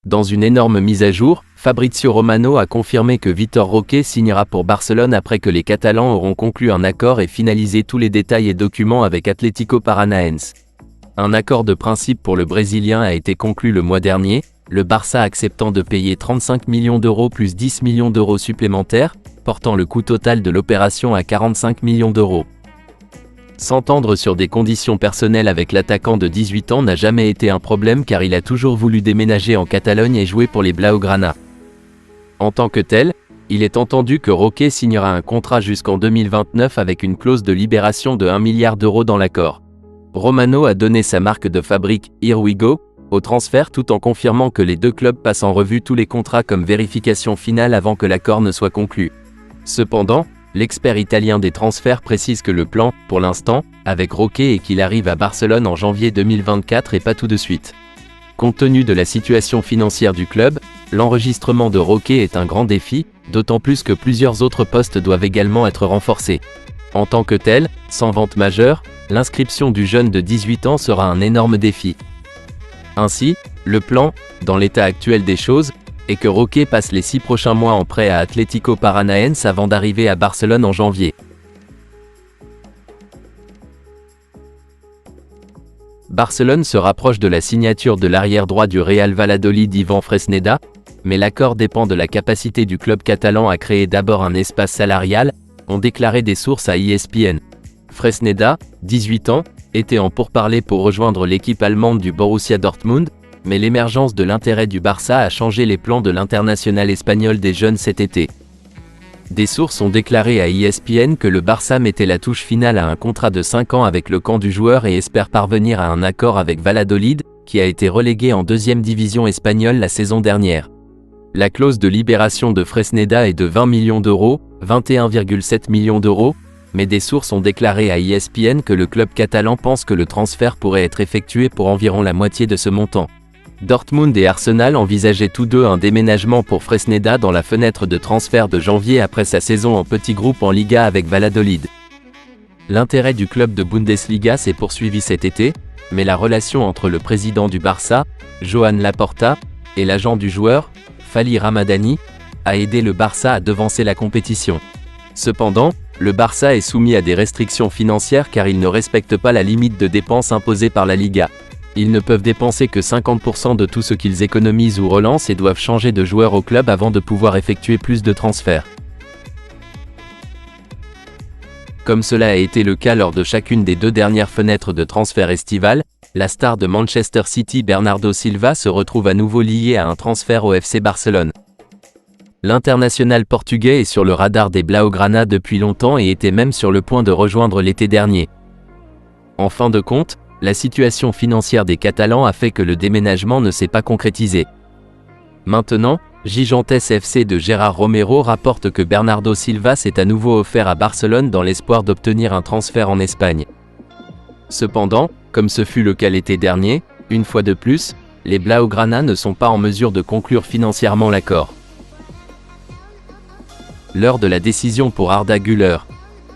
Dans une énorme mise à jour, Fabrizio Romano a confirmé que Vitor Roque signera pour Barcelone après que les Catalans auront conclu un accord et finalisé tous les détails et documents avec Atlético Paranaense. Un accord de principe pour le Brésilien a été conclu le mois dernier, le Barça acceptant de payer 35 millions d'euros plus 10 millions d'euros supplémentaires, portant le coût total de l'opération à 45 millions d'euros. S'entendre sur des conditions personnelles avec l'attaquant de 18 ans n'a jamais été un problème car il a toujours voulu déménager en Catalogne et jouer pour les Blaugrana. En tant que tel, il est entendu que Roque signera un contrat jusqu'en 2029 avec une clause de libération de 1 milliard d'euros dans l'accord. Romano a donné sa marque de fabrique « Here we go » au transfert tout en confirmant que les deux clubs passent en revue tous les contrats comme vérification finale avant que l'accord ne soit conclu. Cependant, l'expert italien des transferts précise que le plan, pour l'instant, avec Roque est qu'il arrive à Barcelone en janvier 2024 et pas tout de suite. Compte tenu de la situation financière du club, l'enregistrement de Roque est un grand défi, d'autant plus que plusieurs autres postes doivent également être renforcés. En tant que tel, sans vente majeure, l'inscription du jeune de 18 ans sera un énorme défi. Ainsi, le plan, dans l'état actuel des choses, et que Roque passe les 6 prochains mois en prêt à Atlético Paranaense avant d'arriver à Barcelone en janvier. Barcelone se rapproche de la signature de l'arrière droit du Real Valladolid Ivan Fresneda, mais l'accord dépend de la capacité du club catalan à créer d'abord un espace salarial, ont déclaré des sources à ESPN. Fresneda, 18 ans, était en pourparlers pour rejoindre l'équipe allemande du Borussia Dortmund, mais l'émergence de l'intérêt du Barça a changé les plans de l'international espagnol des jeunes cet été. Des sources ont déclaré à ESPN que le Barça mettait la touche finale à un contrat de 5 ans avec le camp du joueur et espère parvenir à un accord avec Valladolid, qui a été relégué en 2e division espagnole la saison dernière. La clause de libération de Fresneda est de 20 millions d'euros, 21,7 millions d'euros, mais des sources ont déclaré à ESPN que le club catalan pense que le transfert pourrait être effectué pour environ la moitié de ce montant. Dortmund et Arsenal envisageaient tous deux un déménagement pour Fresneda dans la fenêtre de transfert de janvier après sa saison en petit groupe en Liga avec Valladolid. L'intérêt du club de Bundesliga s'est poursuivi cet été, mais la relation entre le président du Barça, Joan Laporta, et l'agent du joueur, Fali Ramadani, a aidé le Barça à devancer la compétition. Cependant, le Barça est soumis à des restrictions financières car il ne respecte pas la limite de dépenses imposée par la Liga. Ils ne peuvent dépenser que 50% de tout ce qu'ils économisent ou relancent et doivent changer de joueur au club avant de pouvoir effectuer plus de transferts. Comme cela a été le cas lors de chacune des 2 dernières fenêtres de transfert estivales, la star de Manchester City Bernardo Silva se retrouve à nouveau lié à un transfert au FC Barcelone. L'international portugais est sur le radar des Blaugrana depuis longtemps et était même sur le point de rejoindre l'été dernier. En fin de compte, la situation financière des Catalans a fait que le déménagement ne s'est pas concrétisé. Maintenant, Gigantes FC de Gérard Romero rapporte que Bernardo Silva s'est à nouveau offert à Barcelone dans l'espoir d'obtenir un transfert en Espagne. Cependant, comme ce fut le cas l'été dernier, une fois de plus, les Blaugrana ne sont pas en mesure de conclure financièrement l'accord. L'heure de la décision pour Arda Güler.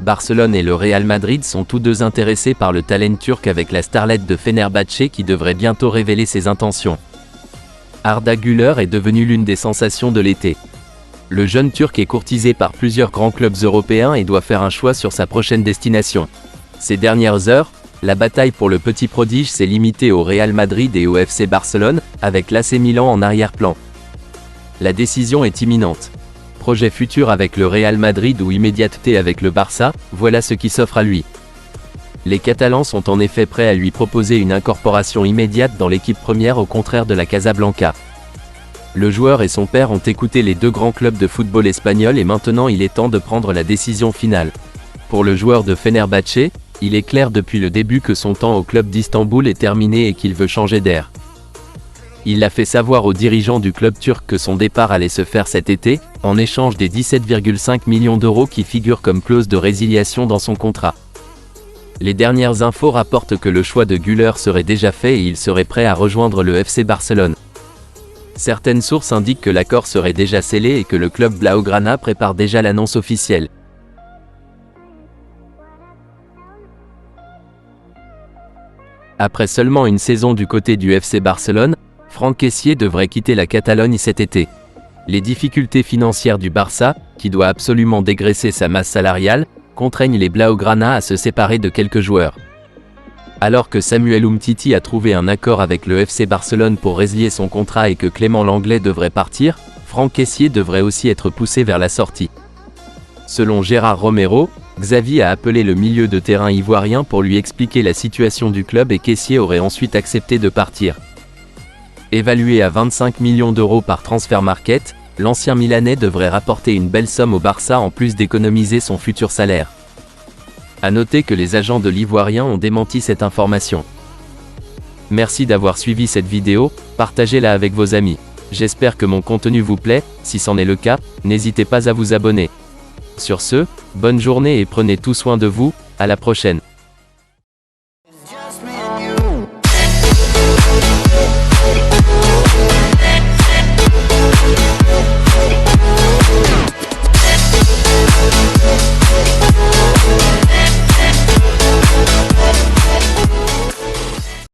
Barcelone et le Real Madrid sont tous deux intéressés par le talent turc avec la starlet de Fenerbahçe qui devrait bientôt révéler ses intentions. Arda Güler est devenu l'une des sensations de l'été. Le jeune Turc est courtisé par plusieurs grands clubs européens et doit faire un choix sur sa prochaine destination. Ces dernières heures, la bataille pour le petit prodige s'est limitée au Real Madrid et au FC Barcelone, avec l'AC Milan en arrière-plan. La décision est imminente. Projet futur avec le Real Madrid ou immédiateté avec le Barça, voilà ce qui s'offre à lui. Les Catalans sont en effet prêts à lui proposer une incorporation immédiate dans l'équipe première au contraire de la Casablanca. Le joueur et son père ont écouté les 2 grands clubs de football espagnol et maintenant il est temps de prendre la décision finale. Pour le joueur de Fenerbahçe, il est clair depuis le début que son temps au club d'Istanbul est terminé et qu'il veut changer d'air. Il a fait savoir aux dirigeants du club turc que son départ allait se faire cet été, en échange des 17,5 millions d'euros qui figurent comme clause de résiliation dans son contrat. Les dernières infos rapportent que le choix de Güler serait déjà fait et il serait prêt à rejoindre le FC Barcelone. Certaines sources indiquent que l'accord serait déjà scellé et que le club Blaugrana prépare déjà l'annonce officielle. Après seulement une saison du côté du FC Barcelone, Franck Kessié devrait quitter la Catalogne cet été. Les difficultés financières du Barça, qui doit absolument dégraisser sa masse salariale, contraignent les Blaugrana à se séparer de quelques joueurs. Alors que Samuel Umtiti a trouvé un accord avec le FC Barcelone pour résilier son contrat et que Clément Lenglet devrait partir, Franck Kessié devrait aussi être poussé vers la sortie. Selon Gérard Romero, Xavi a appelé le milieu de terrain ivoirien pour lui expliquer la situation du club et Kessié aurait ensuite accepté de partir. Évalué à 25 millions d'euros par Transfermarkt, l'ancien Milanais devrait rapporter une belle somme au Barça en plus d'économiser son futur salaire. À noter que les agents de l'Ivoirien ont démenti cette information. Merci d'avoir suivi cette vidéo, partagez-la avec vos amis. J'espère que mon contenu vous plaît, si c'en est le cas, n'hésitez pas à vous abonner. Sur ce, bonne journée et prenez tout soin de vous, à la prochaine.